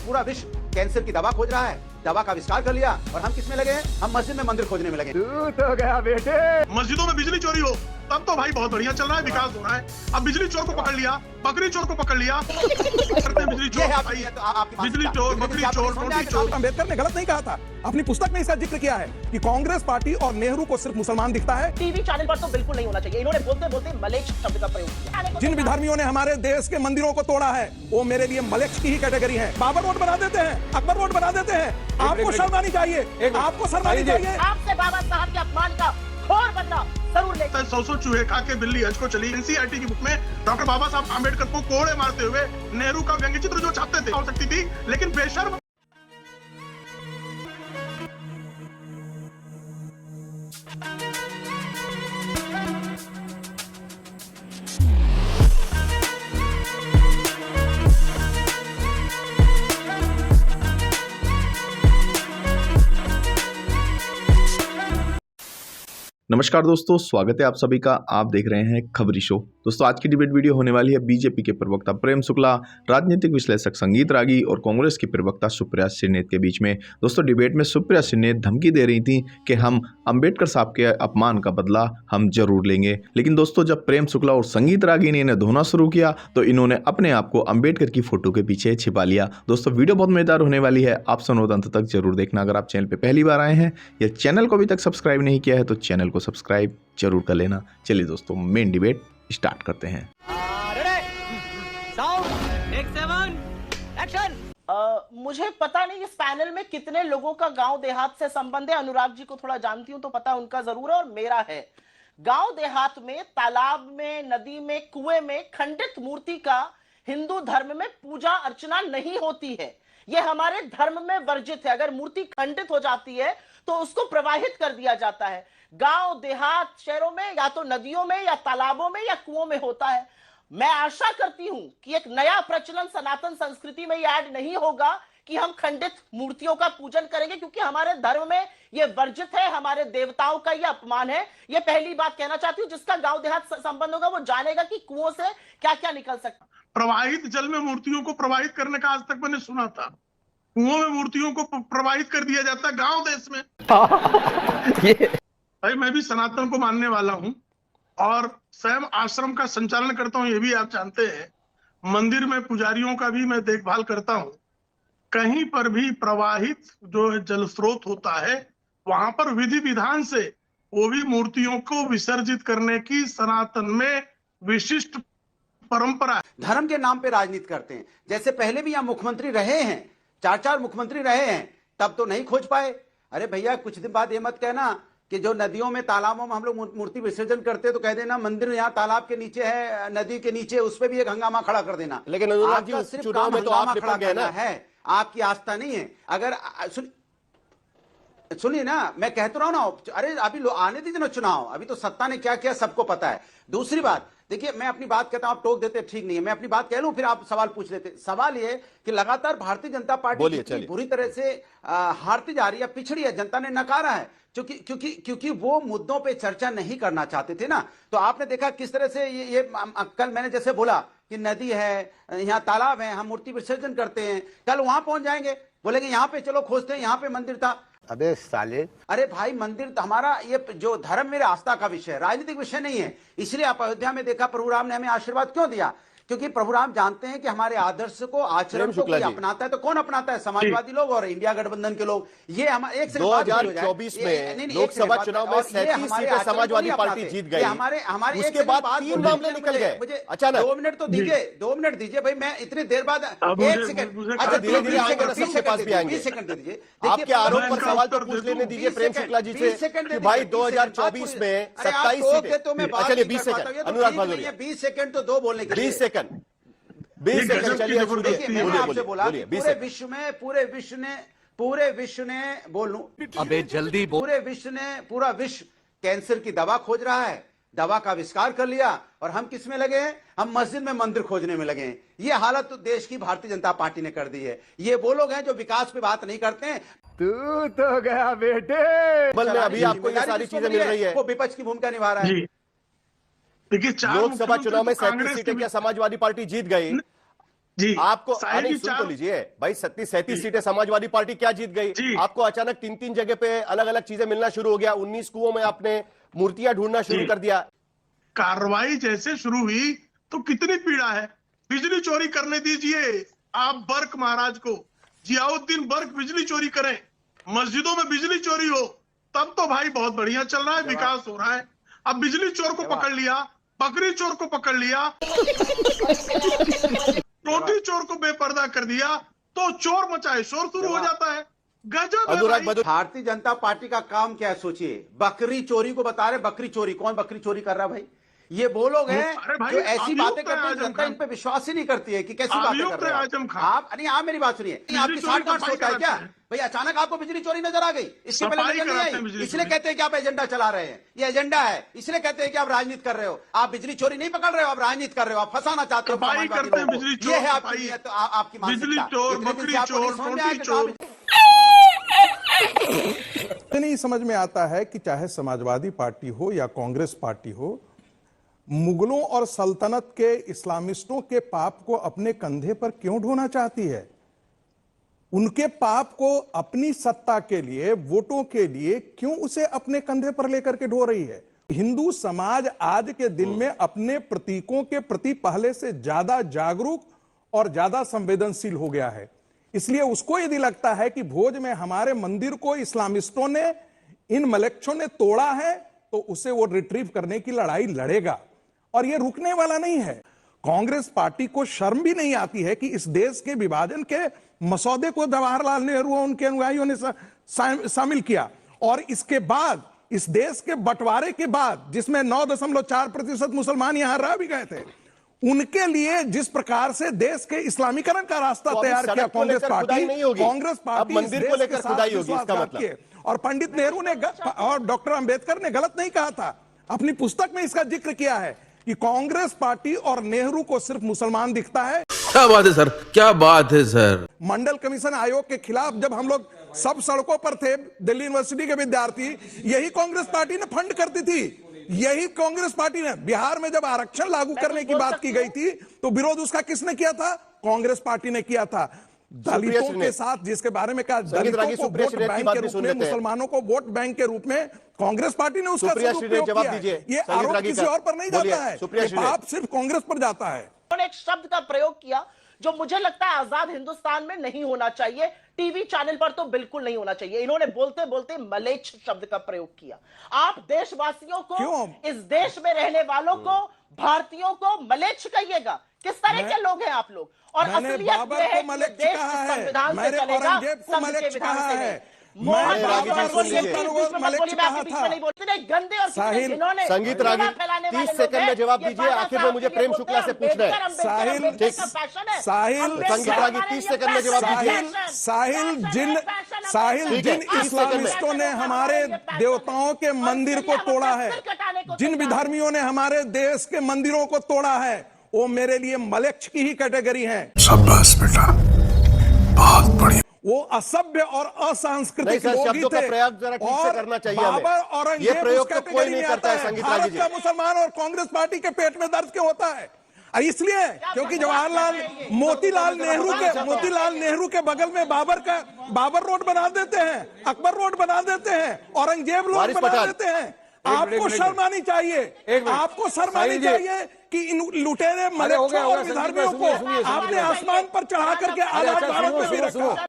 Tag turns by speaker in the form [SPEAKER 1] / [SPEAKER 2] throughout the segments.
[SPEAKER 1] पूरा विश्व कैंसर की दवा खोज रहा है, दवा का आविष्कार कर लिया, और हम किसमें लगे हैं? हम मस्जिद में मंदिर खोजने में लगे।
[SPEAKER 2] तू तो गया बेटे।
[SPEAKER 3] मस्जिदों में बिजली चोरी हो तब तो भाई बहुत बढ़िया चल रहा है, विकास हो रहा है। अब बिजली चोर को पकड़ लिया, बकरी चोर को पकड़ लिया, करते हैं बिजली चोर भाई, बिजली चोर, बकरी चोर, रोटी चोर।
[SPEAKER 2] अम्बेडकर ने गलत नहीं कहा था, अपनी पुस्तक में इसका जिक्र किया है कि कांग्रेस पार्टी और नेहरू को सिर्फ मुसलमान दिखता है।
[SPEAKER 4] टीवी चैनल पर तो बिल्कुल नहीं होना चाहिए। इन्होंने बोलते बोलते मलेच्छ शब्द का प्रयोग किया।
[SPEAKER 2] जिन विधर्मियों ने हमारे देश के मंदिरों को तोड़ा है वो मेरे लिए मलेच्छ की ही कैटेगरी है। बाबर रोड बना देते हैं, अकबर रोड बना देते हैं। आपको शर्म आनी चाहिए, आपको शर्म आनी चाहिए।
[SPEAKER 4] आपसे बाबा साहब के अपमान का घोर बदला जरूर लेंगे।
[SPEAKER 3] 100 चूहे खा के बिल्ली हज को चली। एनसीईआरटी की बुक में डॉक्टर बाबा साहब आम्बेडकर को कोड़े मारते हुए नेहरू का व्यंग्य चित्र जो छापते थे हो सकती थी, लेकिन बेशर्म
[SPEAKER 5] नमस्कार दोस्तों, स्वागत है आप सभी का। आप देख रहे हैं खबरी शो। दोस्तों आज की डिबेट वीडियो होने वाली है बीजेपी के प्रवक्ता प्रेम शुक्ला, राजनीतिक विश्लेषक संगीत रागी और कांग्रेस की प्रवक्ता सुप्रिया श्रीनेत के बीच में। दोस्तों डिबेट में सुप्रिया श्रीनेत धमकी दे रही थी कि हम अंबेडकर साहब के अपमान का बदला हम जरूर लेंगे, लेकिन दोस्तों जब प्रेम शुक्ला और संगीत रागी ने इन्हें धोना शुरू किया तो इन्होंने अपने आप को अंबेडकर की फोटो के पीछे छिपा लिया। दोस्तों वीडियो बहुत मजेदार होने वाली है, आप सुनो अंत तक जरूर देखना। अगर आप चैनल पर पहली बार आए हैं या चैनल को अभी तक सब्सक्राइब नहीं किया है तो चैनल को सब्सक्राइब जरूर कर लेना। चलिए दोस्तों मेन डिबेट स्टार्ट करते हैं।
[SPEAKER 4] मुझे पता नहीं इस पैनल में कितने लोगों का गांव देहात से संबंध है। अनुराग जी को थोड़ा जानती हूं तो पता उनका जरूर है और मेरा है। गांव देहात में तालाब में, नदी में, कुएं में खंडित मूर्ति का हिंदू धर्म में पूजा अर्चना नहीं होती है। यह हमारे धर्म में वर्जित है। अगर मूर्ति खंडित हो जाती है तो उसको प्रवाहित कर दिया जाता है। गांव देहात शहरों में या तो नदियों में या तालाबों में या कुओं में होता है। मैं आशा करती हूं कि एक नया प्रचलन सनातन संस्कृति में ऐड नहीं होगा कि हम खंडित मूर्तियों का पूजन करेंगे, क्योंकि हमारे धर्म में यह वर्जित है। हमारे देवताओं का यह अपमान है। यह पहली बात कहना चाहती हूं। जिसका गांव देहात संबंध होगा वो जानेगा कि कुओं से क्या क्या निकल सकता।
[SPEAKER 3] प्रवाहित जल में मूर्तियों को प्रवाहित करने का आज तक मैंने सुना था। कुओं में मूर्तियों को प्रवाहित कर दिया जाता है गांव देश में। भाई मैं भी सनातन को मानने वाला हूं और स्वयं आश्रम का संचालन करता हूं, ये भी आप जानते हैं। मंदिर में पुजारियों का भी मैं देखभाल करता हूं। कहीं पर भी प्रवाहित जो जल स्रोत होता है वहां पर विधि विधान से वो भी मूर्तियों को विसर्जित करने की सनातन में विशिष्ट परंपरा है।
[SPEAKER 1] धर्म के नाम पे राजनीति करते हैं। जैसे पहले भी यहाँ मुख्यमंत्री रहे हैं, 4 मुख्यमंत्री रहे हैं, तब तो नहीं खोज पाए। अरे भैया कुछ दिन बाद ये मत कहना कि जो नदियों में तालाबों में हम लोग मूर्ति विसर्जन करते हैं तो कह देना मंदिर यहाँ तालाब के नीचे है, नदी के नीचे, उस पर भी एक हंगामा खड़ा कर देना।
[SPEAKER 6] लेकिन अनुराग जी
[SPEAKER 1] सिर्फ
[SPEAKER 6] चुनाव में तो आप निपट गए ना
[SPEAKER 1] है, आपकी आस्था नहीं है। अगर सुनिए ना, मैं कहता रहा हूं ना, अरे अभी आने दीजिए ना चुनाव, अभी तो सत्ता ने क्या किया सबको पता है। दूसरी बात देखिए, मैं अपनी बात कहता हूं, आप टोक देते ठीक नहीं है। मैं अपनी बात कह लूं फिर आप सवाल पूछ लेते। सवाल ये कि लगातार भारतीय जनता पार्टी बुरी तरह से हारती जा रही है, पिछड़ी है, जनता ने नकारा है, क्योंकि वो मुद्दों पे चर्चा नहीं करना चाहते थे ना। तो आपने देखा किस तरह से ये कल मैंने जैसे बोला कि नदी है, यहाँ तालाब है, हम मूर्ति विसर्जन करते हैं, कल वहां पहुंच जाएंगे, बोलेंगे यहाँ पे चलो खोजते हैं, यहाँ पे मंदिर था।
[SPEAKER 6] अबे साले,
[SPEAKER 1] अरे भाई मंदिर हमारा, ये जो धर्म मेरे आस्था का विषय है, राजनीतिक विषय नहीं है। इसलिए आप अयोध्या में देखा प्रभु राम ने हमें आशीर्वाद क्यों दिया, क्योंकि प्रभु राम जानते हैं कि हमारे आदर्श को, आचरण को कोई अपनाता है तो कौन अपनाता है? समाजवादी लोग और इंडिया गठबंधन के लोग। ये हम
[SPEAKER 6] 2024 में लोकसभा चुनाव में 37 सीटें समाजवादी पार्टी जीत गई।
[SPEAKER 1] हमारे
[SPEAKER 6] उसके बाद 3 मामले निकल गए अचानक।
[SPEAKER 1] 2 मिनट तो दीजिए, 2 मिनट दीजिए भाई, मैं इतनी देर बाद 1 सेकंड, अच्छा
[SPEAKER 6] धीरे धीरे आगे सबके पास भी आएंगे।
[SPEAKER 1] 20 सेकंड दे दीजिए।
[SPEAKER 6] आपके आरोप पर सवाल तो पूछ लेने दीजिए प्रेम शुक्ला जी से कि भाई 2024 में 27 सीटें। चलिए 20 सेकंड, अनुराग भादुरिया
[SPEAKER 1] 20 सेकंड तो दो बोलने के लिए।
[SPEAKER 6] 20 सेकंड, 20 सेकंड, चलिए
[SPEAKER 1] मैंने आपसे बोला पूरे विश्व ने बोलूं,
[SPEAKER 6] अबे जल्दी बोल।
[SPEAKER 1] पूरा विश्व कैंसर की दवा खोज रहा है, दवा का आविष्कार कर लिया, और हम किस में लगे हैं? हम मस्जिद में मंदिर खोजने में लगे हैं। ये हालत तो देश की भारतीय जनता पार्टी ने कर दी है। ये वो लोग हैं जो विकास पे बात नहीं करते हैं।
[SPEAKER 2] तू तो गया बेटे।
[SPEAKER 6] अभी आपको ये सारी चीजें मिल रही है,
[SPEAKER 1] वो विपक्ष की भूमिका निभा रहा है।
[SPEAKER 3] देखिए
[SPEAKER 6] लोकसभा चुनाव में 37 सीटें क्या समाजवादी पार्टी जीत गई?
[SPEAKER 3] जी
[SPEAKER 6] आपको
[SPEAKER 3] साहिल जी,
[SPEAKER 6] सुन तो लीजिए भाई, 37 सीटें समाजवादी पार्टी क्या जीत गई? आपको अचानक 3-3 जगह पे अलग अलग चीजें मिलना शुरू हो गया। 19 कुओं में आपने मूर्तियां ढूंढना शुरू कर दिया।
[SPEAKER 3] कार्रवाई जैसे शुरू हुई तो कितनी पीड़ा है। बिजली चोरी करने दीजिए आप बर्क महाराज को, जियाउद्दीन बर्क बिजली चोरी करें, मस्जिदों में बिजली चोरी हो, तब तो भाई बहुत बढ़िया चल रहा है, विकास हो रहा है। अब बिजली चोर को पकड़ लिया, बकरी चोर को पकड़ लिया, रोटी चोर को बेपर्दा कर दिया, तो चोर मचाए शोर शुरू हो जाता है। गजब है भाई।
[SPEAKER 1] भारतीय जनता पार्टी का काम क्या है सोचिए, बकरी चोरी को बता रहे। बकरी चोरी, कौन बकरी चोरी कर रहा है भाई? ये वो लोग हैं जो ऐसी बातें करते हैं, जनता इन पे विश्वास ही नहीं करती है कि कैसी बातें कर रहे हैं आप। नहीं, आप मेरी बात सुनिए, आपकी 60-60 सोच है क्या भाई? अचानक आपको बिजली चोरी नजर आ गई, इसके पहले नजर नहीं आई, इसलिए कहते हैं कि आप एजेंडा चला रहे हैं। ये एजेंडा है, इसलिए कहते हैं कि आप राजनीति कर रहे हो। आप बिजली चोरी नहीं पकड़ रहे हो, आप राजनीति कर रहे हो, आप फंसाना चाहते हो। ये है आपकी
[SPEAKER 3] बिजली चोर, बकरी चोर, रोटी चोर।
[SPEAKER 2] नहीं समझ में आता है कि चाहे समाजवादी पार्टी हो या कांग्रेस पार्टी हो, मुगलों और सल्तनत के इस्लामिस्टों के पाप को अपने कंधे पर क्यों ढोना चाहती है? उनके पाप को अपनी सत्ता के लिए, वोटों के लिए क्यों उसे अपने कंधे पर लेकर के ढो रही है? हिंदू समाज आज के दिन में अपने प्रतीकों के प्रति पहले से ज्यादा जागरूक और ज्यादा संवेदनशील हो गया है। इसलिए उसको यदि लगता है कि भोज में हमारे मंदिर को इस्लामिस्टों ने, इन मलेच्छों ने तोड़ा है, तो उसे वो रिट्रीव करने की लड़ाई लड़ेगा और ये रुकने वाला नहीं है। कांग्रेस पार्टी को शर्म भी नहीं आती है कि इस देश के विभाजन के मसौदे को जवाहरलाल नेहरू और उनके अनुयायियों ने शामिल किया, और इसके बाद इस देश के बंटवारे के बाद, जिसमें 9.4% मुसलमान यहां रह भी गए थे, उनके लिए जिस प्रकार से देश के इस्लामीकरण का रास्ता तैयार किया कांग्रेस पार्टी
[SPEAKER 6] मंदिर को लेकर खुदाई होगी, इसका मतलब।
[SPEAKER 2] और पंडित नेहरू ने और डॉक्टर अंबेडकर ने गलत नहीं कहा था, अपनी पुस्तक में इसका जिक्र किया है कि कांग्रेस पार्टी और नेहरू को सिर्फ मुसलमान दिखता है।
[SPEAKER 7] क्या बात है सर, क्या बात है सर।
[SPEAKER 2] मंडल कमीशन आयोग के खिलाफ जब हम लोग सब सड़कों पर थे, दिल्ली यूनिवर्सिटी के विद्यार्थी, यही कांग्रेस पार्टी ने फंड करती थी। यही कांग्रेस पार्टी ने बिहार में जब आरक्षण लागू करने की बात की गई थी, तो विरोध उसका किसने किया था? कांग्रेस पार्टी ने किया था। दलितों के साथ, जिसके बारे में कहा दलितों को वोट बैंक के रूप में, मुसलमानों को वोट बैंक के रूप में कांग्रेस पार्टी ने उसका सदुपयोग किया है। ये आरोप किसी और पर नहीं जाता है, पाप सिर्फ कांग्रेस पर जाता है।
[SPEAKER 4] उन्होंने एक शब्द का प्रयोग किया जो मुझे लगता है आजाद हिंदुस्तान में नहीं होना चाहिए, टीवी चैनल पर तो बिल्कुल नहीं होना चाहिए। इन्होंने बोलते बोलते मलेच्छ शब्द का प्रयोग किया। आप देशवासियों को, इस देश में रहने वालों को, भारतीयों को मलेच्छ कहिएगा? किस तरह के लोग हैं आप लोग? और असलियत यह है कि देश संविधान से चलेगा, संघ के विधान से नहीं।
[SPEAKER 6] संगीत रागी 30 सेकंड में जवाब दीजिए। आखिर में मुझे प्रेम शुक्ला से पूछना है। संगीत रागी 30 सेकंड में जवाब दीजिए।
[SPEAKER 2] साहिल, जिन इस्लामिस्टों ने हमारे देवताओं के मंदिर को तोड़ा है, जिन विधर्मियों ने हमारे देश के मंदिरों को तोड़ा है, वो मेरे लिए मलेच्छ की ही कैटेगरी है।
[SPEAKER 8] शाबाश बेटा, बहुत बढ़िया।
[SPEAKER 2] वो असभ्य और असांस्कृतिक लोग ही थे।
[SPEAKER 6] प्रयोग जरा ठीक से करना चाहिए हमें।
[SPEAKER 2] बाबर और
[SPEAKER 6] ये प्रयोग तो कोई नहीं करता है। संगीत
[SPEAKER 2] भारत का मुसलमान और कांग्रेस पार्टी के पेट में दर्द क्यों होता है? इसलिए क्योंकि मोतीलाल नेहरू के बगल में बाबर रोड बना देते हैं, अकबर रोड बना देते हैं, औरंगजेब रोड बना देते हैं। आपको शर्म आनी चाहिए, आपको शर्म आनी चाहिए कि इन लुटेरे मलेच्छों और विधर्मियों को आपने आसमान पर चढ़ा करके आजाद भारत में भी रखा।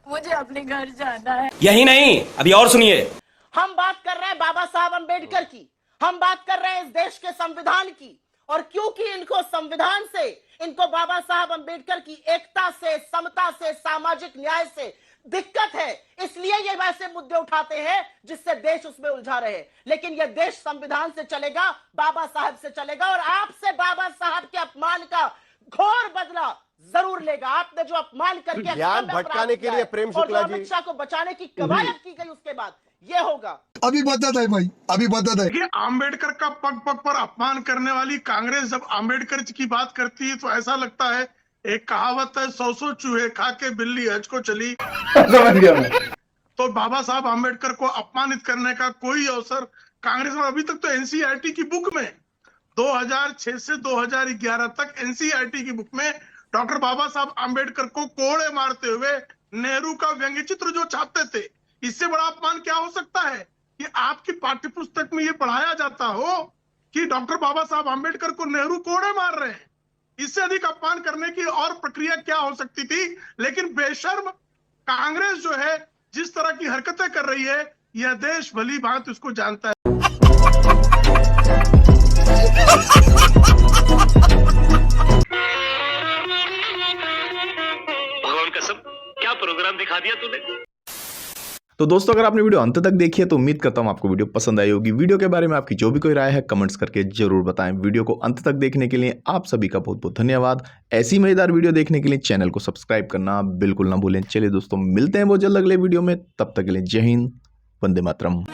[SPEAKER 9] मुझे अपने घर जाना है।
[SPEAKER 10] यही नहीं, अभी और सुनिए।
[SPEAKER 4] हम बात कर रहे हैं बाबा साहब अंबेडकर की, हम बात कर रहे हैं इस देश के संविधान की। और क्योंकि इनको संविधान से, इनको बाबा साहब अंबेडकर की एकता से, समता से, सामाजिक न्याय से दिक्कत है, इसलिए ये वैसे मुद्दे उठाते हैं जिससे देश उसमें उलझा रहे। लेकिन ये देश संविधान से चलेगा, बाबा साहब से चलेगा, और आपसे बाबा साहब के अपमान का घोर बदला जरूर लेगा। आपने जो अपमान करके
[SPEAKER 6] ज्ञान भटकाने के लिए प्रेम शुक्ला जी,
[SPEAKER 4] अमित शाह को बचाने की कवायद की गई, उसके बाद ये होगा।
[SPEAKER 8] अभी बदत है भाई, अभी बदत है।
[SPEAKER 3] आम्बेडकर का पग पग पर अपमान करने वाली कांग्रेस जब आम्बेडकर की बात करती है तो ऐसा लगता है, एक कहावत है, 100 चूहे खा के बिल्ली हज को चली।
[SPEAKER 8] समझ गया मैं।
[SPEAKER 3] तो बाबा साहब आम्बेडकर को अपमानित करने का कोई अवसर कांग्रेस में अभी तक तो एनसीईआरटी की बुक में 2006 से 2011 तक एनसीईआरटी की बुक में डॉक्टर बाबा साहब आम्बेडकर को कोड़े मारते हुए नेहरू का व्यंग्य चित्र जो छापते थे, इससे बड़ा अपमान क्या हो सकता है कि आपकी पाठ्य पुस्तक में ये पढ़ाया जाता हो कि डॉक्टर बाबा साहब आम्बेडकर को नेहरू कोड़े मार रहे हैं। इससे अधिक अपमान करने की और प्रक्रिया क्या हो सकती थी। लेकिन बेशर्म कांग्रेस जो है जिस तरह की हरकतें कर रही है, यह देश भली भांति उसको जानता है।
[SPEAKER 10] भगवान कसम, क्या प्रोग्राम दिखा दिया तूने।
[SPEAKER 5] तो दोस्तों, अगर आपने वीडियो अंत तक देखी है तो उम्मीद करता हूं आपको वीडियो पसंद आई होगी। वीडियो के बारे में आपकी जो भी कोई राय है कमेंट्स करके जरूर बताएं। वीडियो को अंत तक देखने के लिए आप सभी का बहुत बहुत धन्यवाद। ऐसी मजेदार वीडियो देखने के लिए चैनल को सब्सक्राइब करना बिल्कुल ना भूलें। चलिए दोस्तों, मिलते हैं बहुत जल्द अगले वीडियो में। तब तक के लिए जय हिंद, वंदे मातरम।